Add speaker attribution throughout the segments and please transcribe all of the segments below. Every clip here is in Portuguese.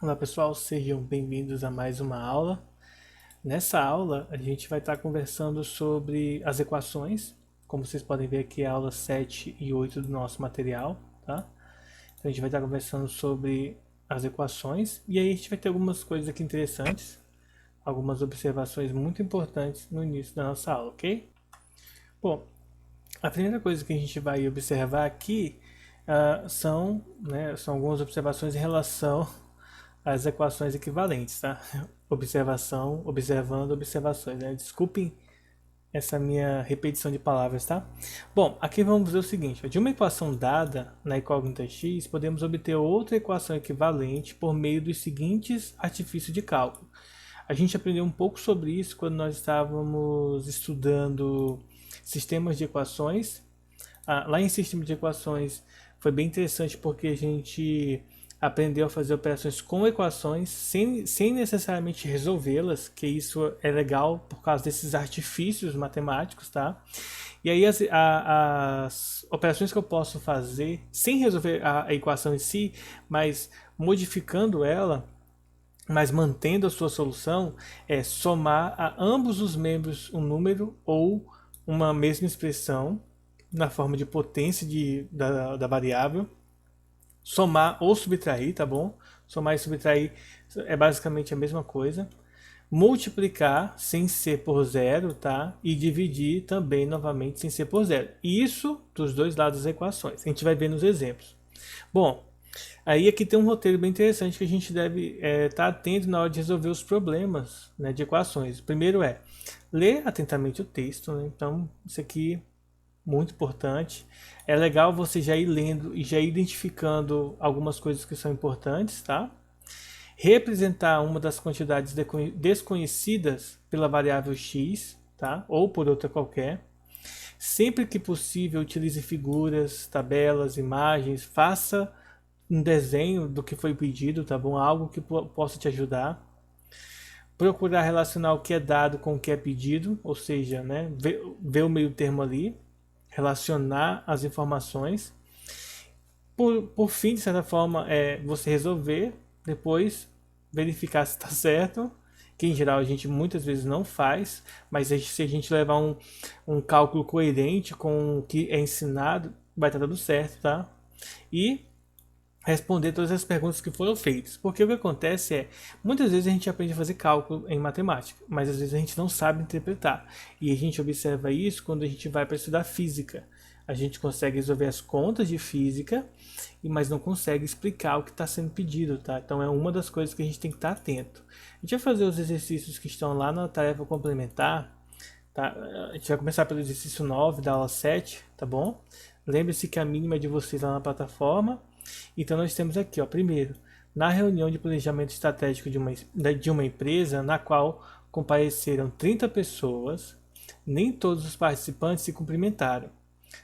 Speaker 1: Olá pessoal, sejam bem-vindos a mais uma aula. Nessa aula a gente vai estar conversando sobre as equações, como vocês podem ver aqui é a aula 7 e 8 do nosso material, tá? Então a gente vai estar conversando sobre as equações e aí a gente vai ter algumas coisas aqui interessantes, algumas observações muito importantes no início da nossa aula, ok? Bom, a primeira coisa que a gente vai observar aqui são algumas observações em relação às equações equivalentes, tá? Observação, observando, observações, né? Desculpem essa minha repetição de palavras, tá? Bom, aqui vamos ver o seguinte: de uma equação dada na incógnita x, podemos obter outra equação equivalente por meio dos seguintes artifícios de cálculo. A gente aprendeu um pouco sobre isso quando nós estávamos estudando sistemas de equações. Lá em sistema de equações foi bem interessante porque a gente aprendeu a fazer operações com equações sem necessariamente resolvê-las, que isso é legal por causa desses artifícios matemáticos, tá? E aí as operações que eu posso fazer sem resolver a equação em si, mas modificando ela, mas mantendo a sua solução, é somar a ambos os membros um número ou uma mesma expressão na forma de potência da variável, somar ou subtrair, tá bom? Somar e subtrair é basicamente a mesma coisa. Multiplicar sem ser por zero, tá? E dividir também novamente sem ser por zero. Isso dos dois lados das equações. A gente vai ver nos exemplos. Bom, aí aqui tem um roteiro bem interessante que a gente deve estar atento na hora de resolver os problemas, né, de equações. O primeiro é ler atentamente o texto, né? Então isso aqui muito importante. É legal você já ir lendo e já ir identificando algumas coisas que são importantes, tá? Representar uma das quantidades desconhecidas pela variável x, tá? Ou por outra qualquer. Sempre que possível, utilize figuras, tabelas, imagens, faça um desenho do que foi pedido, tá bom? Algo que possa te ajudar. Procurar relacionar o que é dado com o que é pedido, ou seja, né, ver o meio termo ali, relacionar as informações. Por fim, de certa forma, é você resolver, depois verificar se está certo, que em geral a gente muitas vezes não faz, mas se a gente levar um cálculo coerente com o que é ensinado, vai estar tudo certo, tá? E responder todas as perguntas que foram feitas. Porque o que acontece é, muitas vezes a gente aprende a fazer cálculo em matemática, mas às vezes a gente não sabe interpretar. E a gente observa isso quando a gente vai para estudar física. A gente consegue resolver as contas de física, mas não consegue explicar o que está sendo pedido, tá? Então é uma das coisas que a gente tem que estar atento. A gente vai fazer os exercícios que estão lá na tarefa complementar, tá? A gente vai começar pelo exercício 9 da aula 7, tá bom? Lembre-se que a mínima é de vocês lá na plataforma. Então nós temos aqui, ó, primeiro, na reunião de planejamento estratégico de uma empresa na qual compareceram 30 pessoas, nem todos os participantes se cumprimentaram.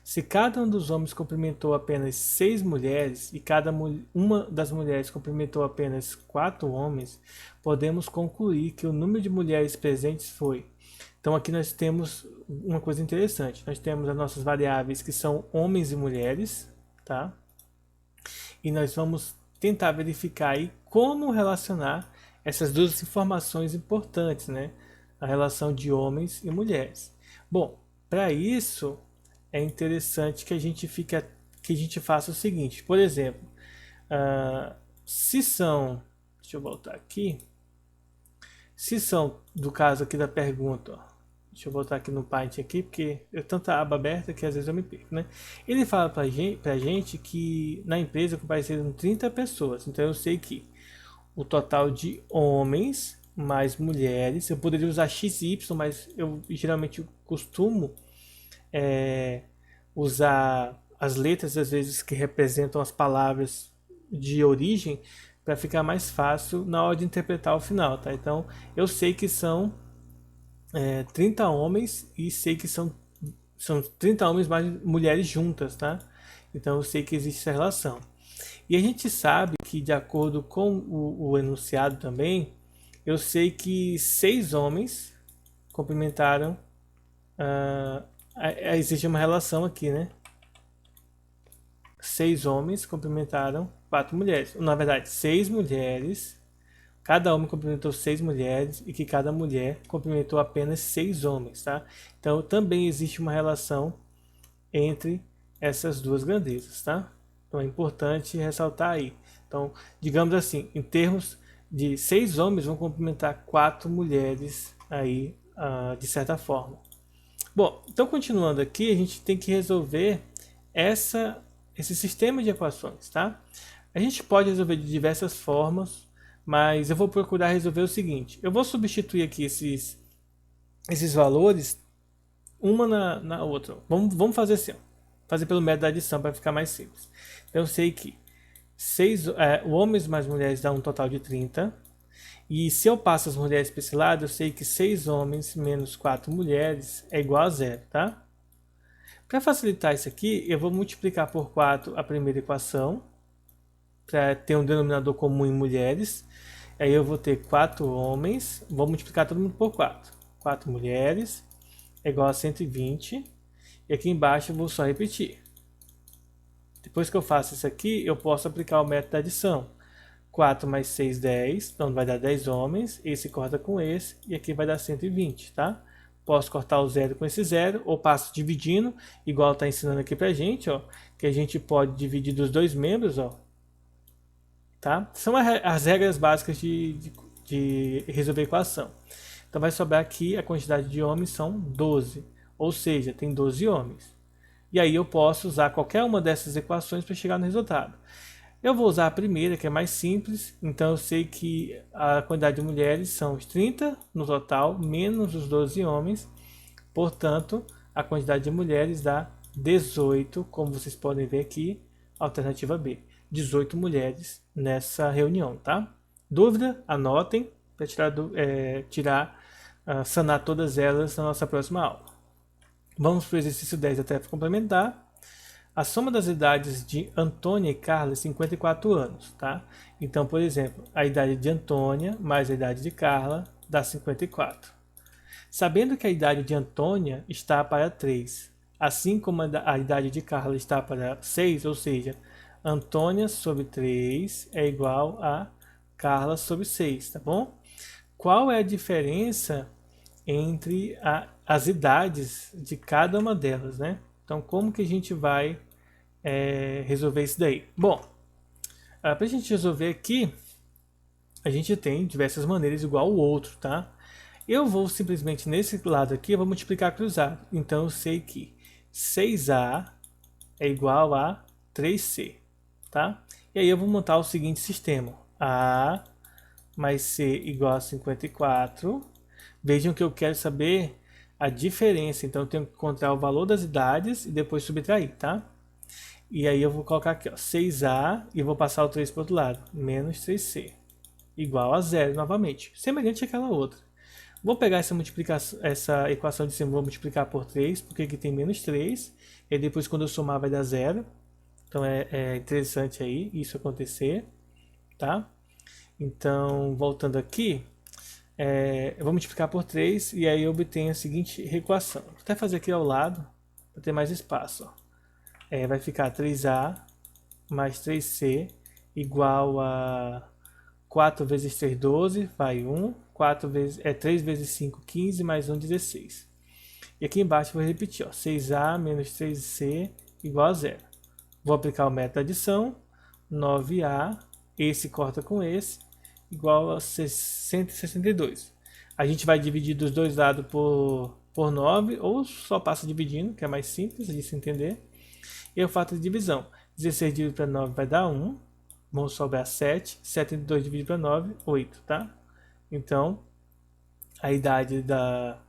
Speaker 1: Se cada um dos homens cumprimentou apenas 6 mulheres e cada uma das mulheres cumprimentou apenas 4 homens, podemos concluir que o número de mulheres presentes foi. Então aqui nós temos uma coisa interessante. Nós temos as nossas variáveis que são homens e mulheres, tá? E nós vamos tentar verificar aí como relacionar essas duas informações importantes, né? A relação de homens e mulheres. Bom, para isso é interessante que a gente faça o seguinte, por exemplo, se são, deixa eu voltar aqui, se são, do caso aqui da pergunta, ó, deixa eu voltar aqui no Paint aqui, porque é tanta aba aberta que às vezes eu me perco, né? Ele fala pra gente que na empresa compareceram 30 pessoas, então eu sei que o total de homens mais mulheres, eu poderia usar XY, mas eu geralmente costumo é, usar as letras às vezes que representam as palavras de origem para ficar mais fácil na hora de interpretar o final, tá? Então eu sei que são 30 homens e sei que são 30 homens mais mulheres juntas, tá? Então eu sei que existe essa relação. E a gente sabe que, de acordo com o enunciado também, eu sei que 6 homens cumprimentaram. Existe uma relação aqui, né? 6 homens cumprimentaram 4 mulheres. Na verdade, 6 mulheres cada homem cumprimentou 6 mulheres e que cada mulher cumprimentou apenas 6 homens, tá? Então também existe uma relação entre essas duas grandezas, tá? Então é importante ressaltar aí. Então, digamos assim, em termos de 6 homens vão cumprimentar 4 mulheres aí, de certa forma. Bom, então continuando aqui, a gente tem que resolver esse sistema de equações, tá? A gente pode resolver de diversas formas, mas eu vou procurar resolver o seguinte. Eu vou substituir aqui esses valores uma na outra. Vamos fazer assim, ó. Fazer pelo método da adição para ficar mais simples. Então eu sei que homens mais mulheres dá um total de 30. E se eu passo as mulheres para esse lado, eu sei que 6 homens menos 4 mulheres é igual a zero, tá? Para facilitar isso aqui, eu vou multiplicar por 4 a primeira equação, para ter um denominador comum em mulheres. Aí eu vou ter 4 homens, vou multiplicar todo mundo por 4. 4 mulheres é igual a 120. E aqui embaixo eu vou só repetir. Depois que eu faço isso aqui, eu posso aplicar o método da adição. 4 mais 6, 10. Então vai dar 10 homens. Esse corta com esse. E aqui vai dar 120, tá? Posso cortar o zero com esse zero. Ou passo dividindo. Igual está ensinando aqui pra gente, ó. Que a gente pode dividir dos dois membros, ó. Tá? São as regras básicas de resolver a equação. Então vai sobrar aqui a quantidade de homens são 12. Ou seja, tem 12 homens. E aí eu posso usar qualquer uma dessas equações para chegar no resultado. Eu vou usar a primeira, que é mais simples. Então eu sei que a quantidade de mulheres são os 30 no total, menos os 12 homens. Portanto, a quantidade de mulheres dá 18, como vocês podem ver aqui, alternativa B. 18 mulheres nessa reunião, tá? Dúvida? Anotem para sanar todas elas na nossa próxima aula. Vamos para o exercício 10 da tarefa complementar. A soma das idades de Antônia e Carla é 54 anos, tá? Então, por exemplo, a idade de Antônia mais a idade de Carla dá 54. Sabendo que a idade de Antônia está para 3, assim como a idade de Carla está para 6, ou seja, Antônia sobre 3 é igual a Carla sobre 6, tá bom? Qual é a diferença entre as idades de cada uma delas, né? Então, como que a gente vai resolver isso daí? Bom, para a gente resolver aqui, a gente tem diversas maneiras igual o outro, tá? Eu vou simplesmente nesse lado aqui, eu vou multiplicar cruzado. Então, eu sei que 6A é igual a 3C, tá? E aí eu vou montar o seguinte sistema. A mais C igual a 54. Vejam que eu quero saber a diferença. Então eu tenho que encontrar o valor das idades e depois subtrair, tá? E aí eu vou colocar aqui, ó, 6A e vou passar o 3 para o outro lado. Menos 3C. Igual a 0 novamente. Semelhante àquela outra. Vou pegar essa equação de cima, vou multiplicar por 3, porque aqui tem menos 3. E depois quando eu somar vai dar 0. Então é interessante aí isso acontecer, tá? Então, voltando aqui, eu vou multiplicar por 3 e aí eu obtenho a seguinte equação. Vou até fazer aqui ao lado, para ter mais espaço. Ó. Vai ficar 3A mais 3C igual a 4 vezes 3, 12, vai 1. 3 vezes 5, 15, mais 1, 16. E aqui embaixo eu vou repetir, ó, 6A menos 3C igual a 0. Vou aplicar o método de adição, 9A, esse corta com esse, igual a 162. A gente vai dividir dos dois lados por 9, ou só passa dividindo, que é mais simples de se entender. E eu faço a divisão. 16 dividido para 9 vai dar 1, vamos sobrar 7, 72 dividido para 9, 8, tá? Então, a idade da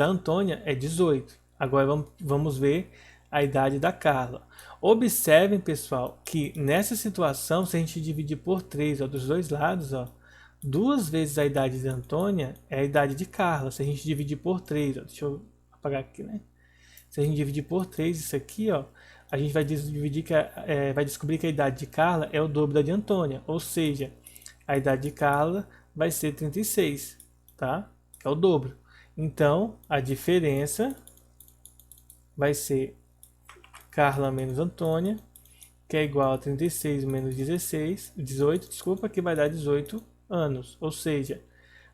Speaker 1: Antônia é 18. Agora vamos ver a idade da Carla. Observem, pessoal, que nessa situação, se a gente dividir por 3, ó, dos dois lados, ó, 2 vezes a idade de Antônia é a idade de Carla. Se a gente dividir por 3, ó, deixa eu apagar aqui, né? Se a gente dividir por 3 isso aqui, ó, a gente vai descobrir que a idade de Carla é o dobro da de Antônia. Ou seja, a idade de Carla vai ser 36, tá? Que é o dobro. Então, a diferença vai ser Carla menos Antônia que é igual a 36 menos 18, desculpa, que vai dar 18 anos. Ou seja,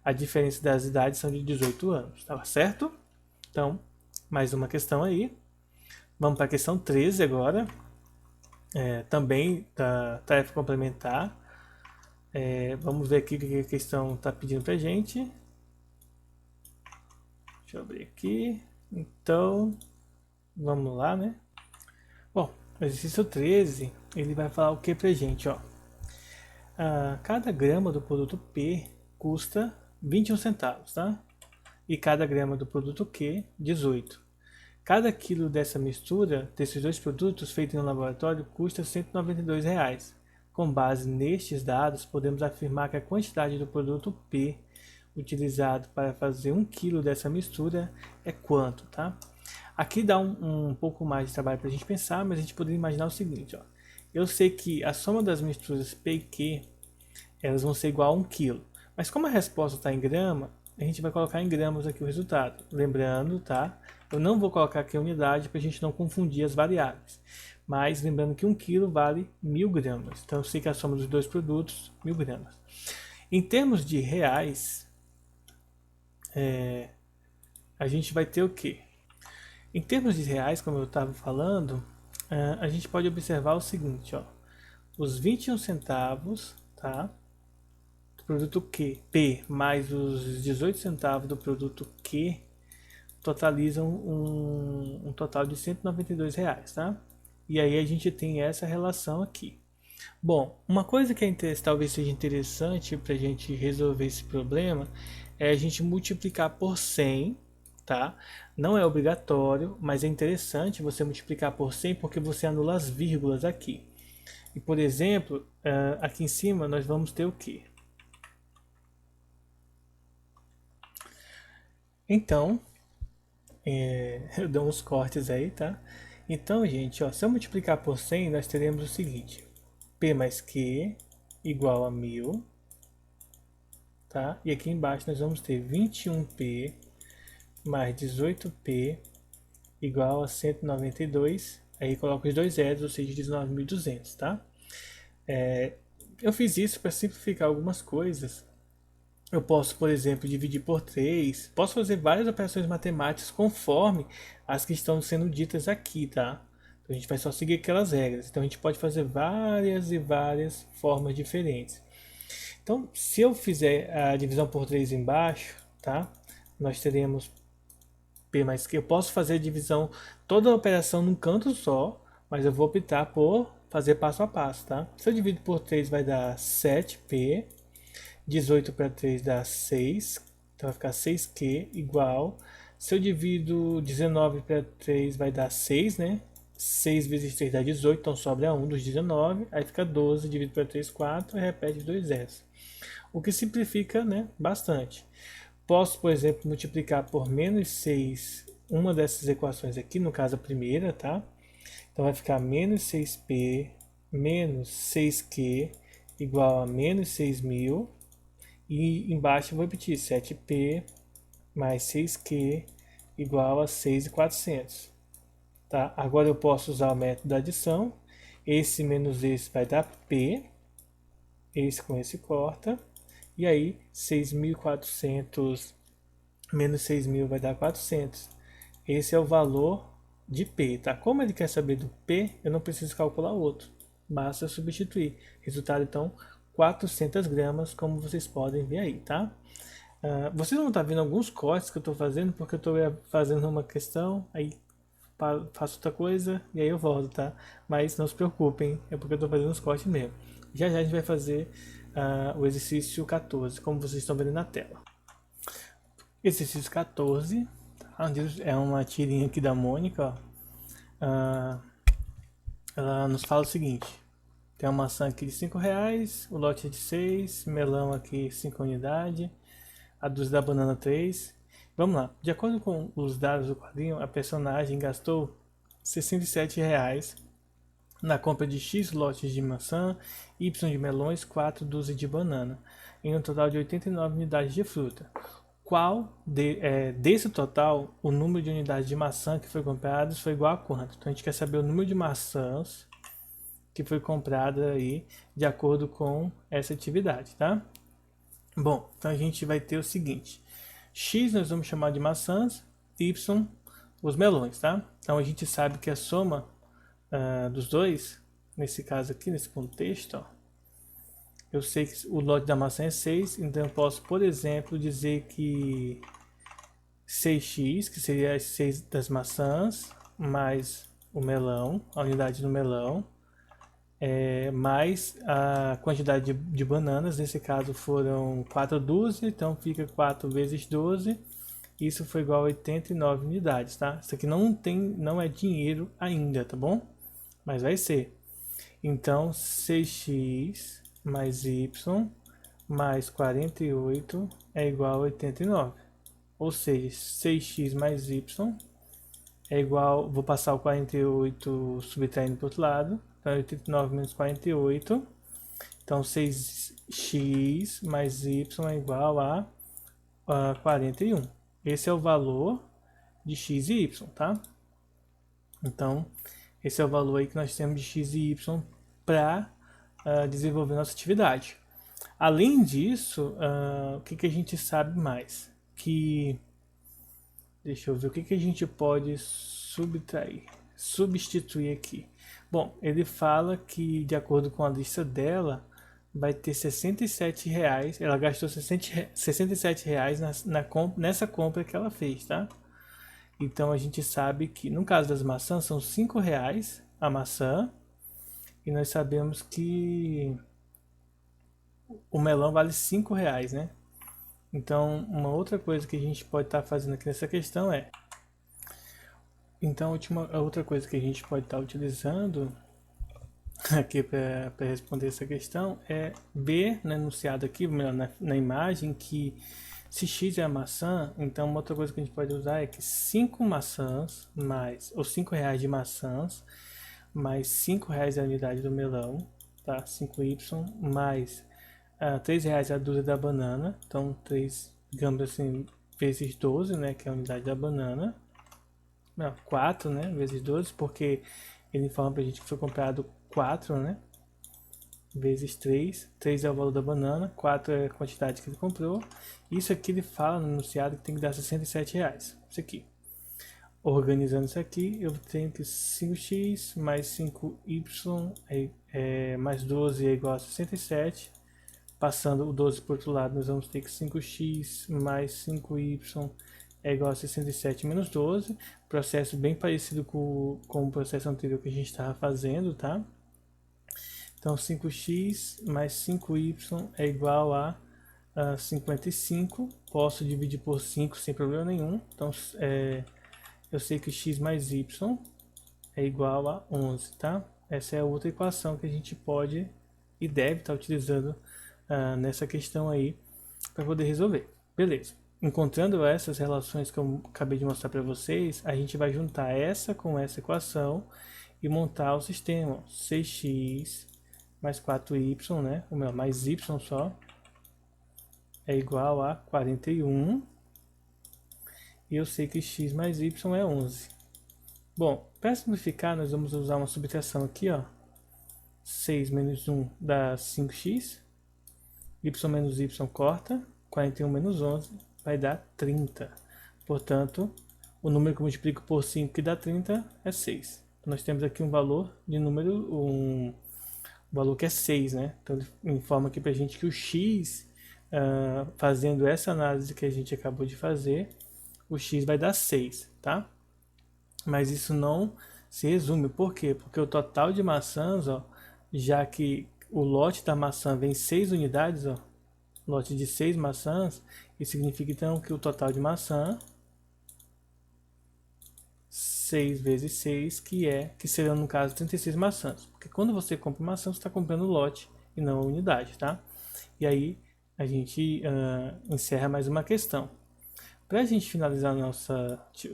Speaker 1: a diferença das idades são de 18 anos, tá certo? Então, mais uma questão aí. Vamos para a questão 13 agora. Também da tarefa complementar. Vamos ver aqui o que a questão está pedindo para a gente. Deixa eu abrir aqui. Então, vamos lá, né? Bom, o exercício 13, ele vai falar o que pra gente, ó. Cada grama do produto P custa 21 centavos, tá? E cada grama do produto Q, 18. Cada quilo dessa mistura, desses dois produtos feito no laboratório, custa R$ 192 reais. Com base nestes dados, podemos afirmar que a quantidade do produto P utilizado para fazer 1 kg dessa mistura é quanto, tá? Aqui dá um pouco mais de trabalho para a gente pensar, mas a gente poderia imaginar o seguinte, ó. Eu sei que a soma das misturas P e Q, elas vão ser igual a 1 kg. Mas como a resposta está em grama, a gente vai colocar em gramas aqui o resultado. Lembrando, tá? Eu não vou colocar aqui a unidade para a gente não confundir as variáveis. Mas lembrando que 1 kg vale 1000 gramas. Então eu sei que a soma dos dois produtos, 1000 gramas. Em termos de reais, a gente vai ter o quê? Em termos de reais, como eu estava falando, a gente pode observar o seguinte, ó. Os 21 centavos, tá? Do produto Q, P, mais os 18 centavos do produto Q, totalizam um total de R$ 192 reais, tá? E aí a gente tem essa relação aqui. Bom, uma coisa que talvez seja interessante para a gente resolver esse problema é a gente multiplicar por 100, tá? Não é obrigatório, mas é interessante você multiplicar por 100 porque você anula as vírgulas aqui. E, por exemplo, aqui em cima nós vamos ter o quê? Então, eu dou uns cortes aí, tá? Então, gente, ó, se eu multiplicar por 100, nós teremos o seguinte. P mais Q igual a 1000, tá? E aqui embaixo nós vamos ter 21P mais 18P igual a 192. Aí coloco os dois zeros, ou seja, 19.200, tá? Eu fiz isso para simplificar algumas coisas. Eu posso, por exemplo, dividir por 3. Posso fazer várias operações matemáticas conforme as que estão sendo ditas aqui, tá? Então a gente vai só seguir aquelas regras. Então a gente pode fazer várias e várias formas diferentes. Então, se eu fizer a divisão por 3 embaixo, tá? Nós teremos P mais Q. Eu posso fazer a divisão, toda a operação num canto só, mas eu vou optar por fazer passo a passo, tá? Se eu divido por 3 vai dar 7P, 18 para 3 dá 6, então vai ficar 6Q igual. Se eu divido 19 para 3 vai dar 6, né? 6 vezes 3 dá 18, então sobra 1 dos 19, aí fica 12, dividido para 3, 4, e repete 2 zeros. O que simplifica, né, bastante. Posso, por exemplo, multiplicar por menos 6 uma dessas equações aqui, no caso a primeira, tá? Então vai ficar menos 6P menos 6Q igual a menos 6.000. E embaixo eu vou repetir 7P mais 6Q igual a 6.400. Tá? Agora eu posso usar o método da adição. Esse menos esse vai dar P. Esse com esse corta. E aí 6.400 menos 6.000 vai dar 400. Esse é o valor de P. Tá? Como ele quer saber do P, eu não preciso calcular outro. Basta substituir. Resultado então 400 gramas, como vocês podem ver aí, tá? Vocês vão estar vendo alguns cortes que eu estou fazendo, porque eu estou fazendo uma questão, aí faço outra coisa e aí eu volto, tá? Mas não se preocupem, é porque eu estou fazendo os cortes mesmo. Já já a gente vai fazer o exercício 14, como vocês estão vendo na tela. Exercício 14, tá? É uma tirinha aqui da Mônica, ó. Ela nos fala o seguinte: tem uma maçã aqui de 5 reais, o lote é de 6, melão aqui 5 unidades, a dúzia da banana 3. Vamos lá, de acordo com os dados do quadrinho, a personagem gastou 67 reais na compra de X lotes de maçã, Y de melões, 4 dúzias de banana, em um total de 89 unidades de fruta. Qual desse total, o número de unidades de maçã que foi compradas foi igual a quanto? Então a gente quer saber o número de maçãs que foi comprada aí de acordo com essa atividade, tá? Bom, então a gente vai ter o seguinte: x nós vamos chamar de maçãs, y os melões, tá? Então a gente sabe que a soma dos dois, nesse caso aqui, nesse contexto, ó, eu sei que o lote da maçã é 6, então eu posso, por exemplo, dizer que 6x, que seria as 6 das maçãs, mais o melão, a unidade do melão, mais a quantidade de bananas, nesse caso foram 4 dúzias, então fica 4 vezes 12, isso foi igual a 89 unidades, tá? Isso aqui não é dinheiro ainda, tá bom? Mas vai ser. Então, 6x mais y mais 48 é igual a 89. Ou seja, 6x mais y é igual, vou passar o 48 subtraindo para o outro lado, então 89 menos 48, então 6x mais y é igual a 41. Esse é o valor de x e y, tá? Então, esse é o valor aí que nós temos de x e y para desenvolver nossa atividade. Além disso, o que a gente sabe mais? Deixa eu ver o que a gente pode substituir aqui. Bom, ele fala que, de acordo com a lista dela, vai ter R$67. Ela gastou R$67 nessa compra que ela fez, tá? Então a gente sabe que, no caso das maçãs, são R$5 a maçã. E nós sabemos que o melão vale R$5, né? Então, uma outra coisa que a gente pode estar fazendo aqui nessa questão é... Então, a outra coisa que a gente pode estar utilizando aqui para responder essa questão é ver no enunciado aqui, na imagem, que se x é a maçã, então uma outra coisa que a gente pode usar é que 5 maçãs, ou R$5 de maçãs, mais R$5 a unidade do melão, tá? 5y, mais R$3 a dúzia da banana, então 3, digamos assim, vezes 12, né, que é a unidade da banana. Não, 4, né, vezes 12, porque ele informa pra gente que foi comprado 4, né, vezes 3. 3 é o valor da banana, 4 é a quantidade que ele comprou. Isso aqui ele fala no enunciado que tem que dar R$67. Isso aqui. Organizando isso aqui, eu tenho que 5x mais 5y mais 12 é igual a 67. Passando o 12 para o outro lado, nós vamos ter que 5x mais 5y é igual a 67 menos 12. Processo bem parecido com o processo anterior que a gente estava fazendo, tá? Então 5x mais 5y é igual a 55. Posso dividir por 5 sem problema nenhum. Então eu sei que x mais y é igual a 11, tá? Essa é a outra equação que a gente pode e deve estar utilizando nessa questão aí para poder resolver. Beleza. Encontrando essas relações que eu acabei de mostrar para vocês, a gente vai juntar essa com essa equação e montar o sistema. 6x mais 4y, né? Mais y só, é igual a 41. E eu sei que x mais y é 11. Bom, para simplificar, nós vamos usar uma subtração aqui, ó. 6 menos 1 dá 5x. Y menos y corta. 41 menos 11 vai dar 30. Portanto, o número que eu multiplico por 5 que dá 30 é 6. Então, nós temos aqui um valor de número, um valor que é 6, né? Então ele informa aqui pra gente que o x, fazendo essa análise que a gente acabou de fazer, o x vai dar 6, tá? Mas isso não se resume. Por quê? Porque o total de maçãs, ó, já que o lote da maçã vem 6 unidades, ó, lote de 6 maçãs, isso significa então que o total de maçã 6 vezes 6, que serão no caso 36 maçãs. Porque quando você compra maçã, você está comprando lote e não a unidade, tá? E aí a gente encerra mais uma questão. Para a gente finalizar a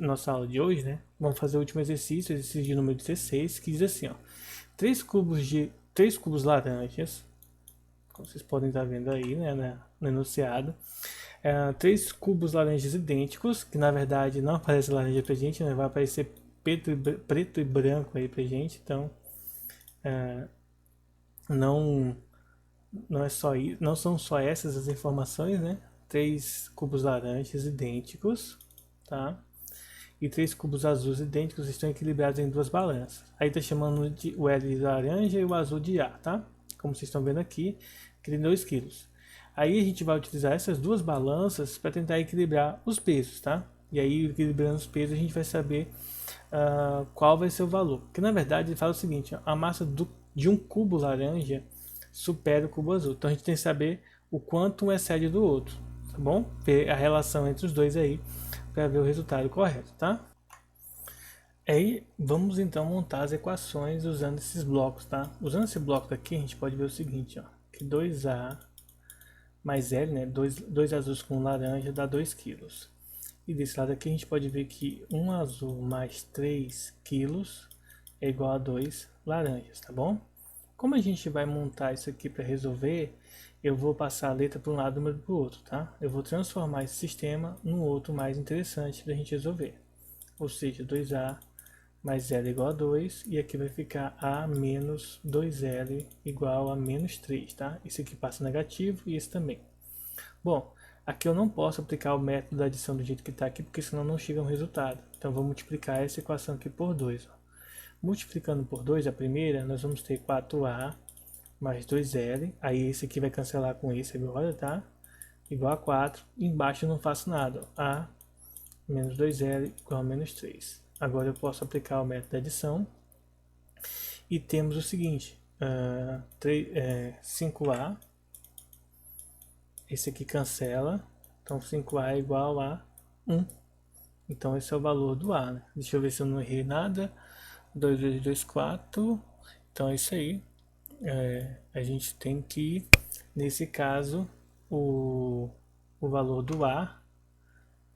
Speaker 1: nossa aula de hoje, né? Vamos fazer o último exercício de número 16, que diz assim, ó. 3 cubos laranjas, como vocês podem estar vendo aí, né, no enunciado. 3 cubos laranjas idênticos, que na verdade não aparece laranja pra gente, né? Vai aparecer preto e branco aí pra gente. Então, Não, não é só isso, não são só essas as informações, né? 3 cubos laranjas idênticos, tá? E 3 cubos azuis idênticos estão equilibrados em 2 balanças. Aí está chamando de o L de laranja e o azul de A, tá? Como vocês estão vendo aqui, que tem 2 quilos. Aí a gente vai utilizar essas 2 balanças para tentar equilibrar os pesos, tá? E aí, equilibrando os pesos, a gente vai saber qual vai ser o valor. Porque na verdade ele fala o seguinte: ó, a massa de um cubo laranja supera o cubo azul. Então a gente tem que saber o quanto um excede do outro, tá bom? Ver a relação entre os dois aí para ver o resultado correto, tá? Aí vamos então montar as equações usando esses blocos, tá? Usando esse bloco aqui, a gente pode ver o seguinte, ó, que 2A mais L, né, dois azuis com laranja dá 2 quilos. E desse lado aqui a gente pode ver que um azul mais 3 quilos é igual a 2 laranjas, tá bom? Como a gente vai montar isso aqui para resolver, eu vou passar a letra para um lado e número para o outro, tá? Eu vou transformar esse sistema no outro mais interessante da gente resolver. Ou seja, 2A mais L igual a 2, e aqui vai ficar A menos 2L igual a menos 3, tá? Esse aqui passa negativo e esse também. Bom, aqui eu não posso aplicar o método da adição do jeito que está aqui, porque senão não chega um resultado. Então vou multiplicar essa equação aqui por 2. Ó. Multiplicando por 2 a primeira, nós vamos ter 4A mais 2L. Aí esse aqui vai cancelar com esse agora, tá? Igual a 4. Embaixo eu não faço nada. Ó. A menos 2L igual a menos 3. Agora eu posso aplicar o método de adição. E temos o seguinte. 5A. Esse aqui cancela. Então 5A é igual a 1. Então esse é o valor do A. Né? Deixa eu ver se eu não errei nada. 2 vezes 2, 4. Então é isso aí. A gente tem que, nesse caso, o valor do A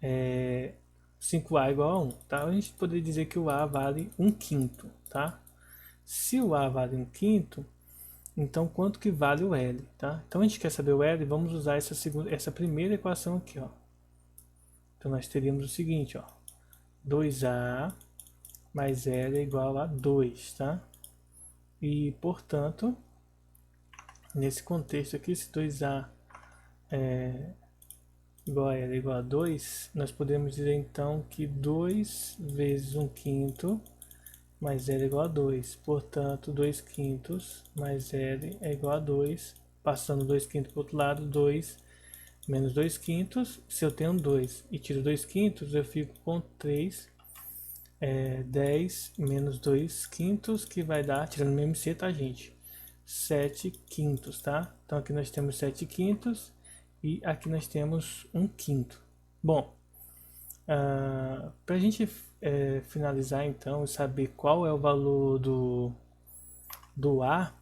Speaker 1: é 5A igual a 1. Tá? A gente poderia dizer que o A vale 1 quinto. Tá? Se o A vale 1 quinto, então quanto que vale o L? Tá? Então a gente quer saber o L, vamos usar essa primeira equação aqui. Ó. Então nós teríamos o seguinte, ó, 2A mais L é igual a 2, tá? E, portanto, nesse contexto aqui, se 2A é igual a L é igual a 2, nós podemos dizer então que 2 vezes 1 quinto mais L é igual a 2. Portanto, 2 quintos mais L é igual a 2. Passando 2 quintos para o outro lado, 2 menos 2 quintos. Se eu tenho 2 e tiro 2 quintos, eu fico com 3. 10 menos 2 quintos, que vai dar, tirando o MC, tá, gente? 7 quintos, tá? Então aqui nós temos 7 quintos e aqui nós temos 1 quinto. Bom, para a gente finalizar então e saber qual é o valor do A,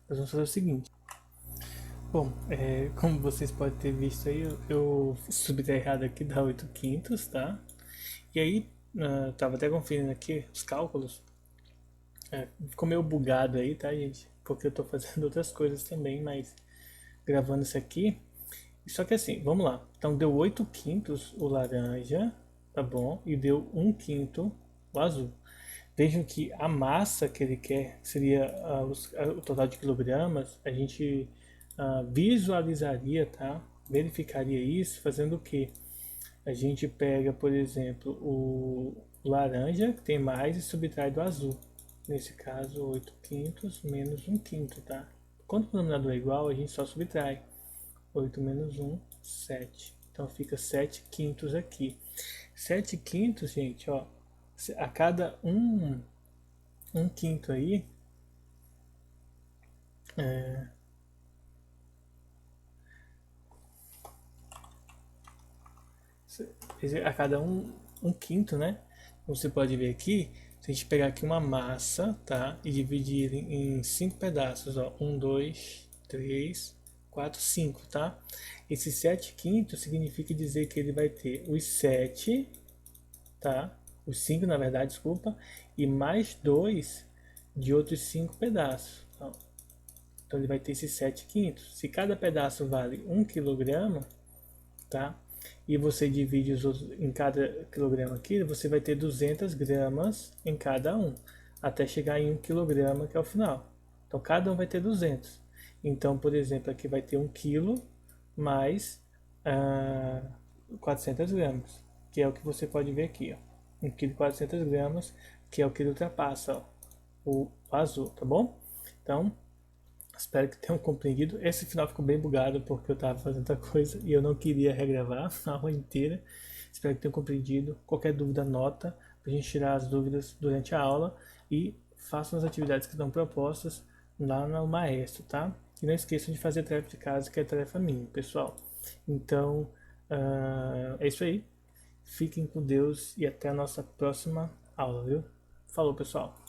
Speaker 1: nós vamos fazer o seguinte. Bom, como vocês podem ter visto aí, eu subtraí errado aqui, dá 8 quintos, tá? E aí, tava até conferindo aqui os cálculos. Ficou meio bugado aí, tá, gente? Porque eu tô fazendo outras coisas também, mas gravando isso aqui. Só que assim, vamos lá. Então deu 8 quintos o laranja, tá bom? E deu 1 quinto o azul. Vejam que a massa que ele quer, que seria o total de quilogramas, a gente visualizaria, tá? Verificaria isso fazendo o quê? A gente pega, por exemplo, o laranja, que tem mais, e subtrai do azul. Nesse caso, 8 quintos menos 1 quinto, tá? Quando o denominador é igual, a gente só subtrai. 8 menos 1, 7. Então fica 7 quintos aqui. 7 quintos, gente, ó, a cada um quinto aí, a cada um quinto, né? Você pode ver aqui, se a gente pegar aqui uma massa, tá? E dividir em 5 pedaços, ó. 1, 2, 3, 4, 5, tá? Esse 7 quintos significa dizer que ele vai ter os 7, tá? Os 5, na verdade, desculpa. E mais 2 de outros 5 pedaços. Ó. Então ele vai ter esses 7 quintos. Se cada pedaço vale 1 quilograma, tá? E você divide os outros em cada quilograma aqui, você vai ter 200 gramas em cada um, até chegar em 1 quilograma, que é o final. Então cada um vai ter 200. Então, por exemplo, aqui vai ter 1 quilo mais 400 gramas, que é o que você pode ver aqui, ó. 1 quilo e 400 gramas, que é o que ele ultrapassa, ó, o azul, tá bom? Então, espero que tenham compreendido. Esse final ficou bem bugado porque eu estava fazendo outra coisa e eu não queria regravar a aula inteira. Espero que tenham compreendido. Qualquer dúvida, anota para a gente tirar as dúvidas durante a aula e façam as atividades que estão propostas lá no Maestro, tá? E não esqueçam de fazer a tarefa de casa, que é tarefa minha, pessoal. Então, é isso aí. Fiquem com Deus e até a nossa próxima aula, viu? Falou, pessoal!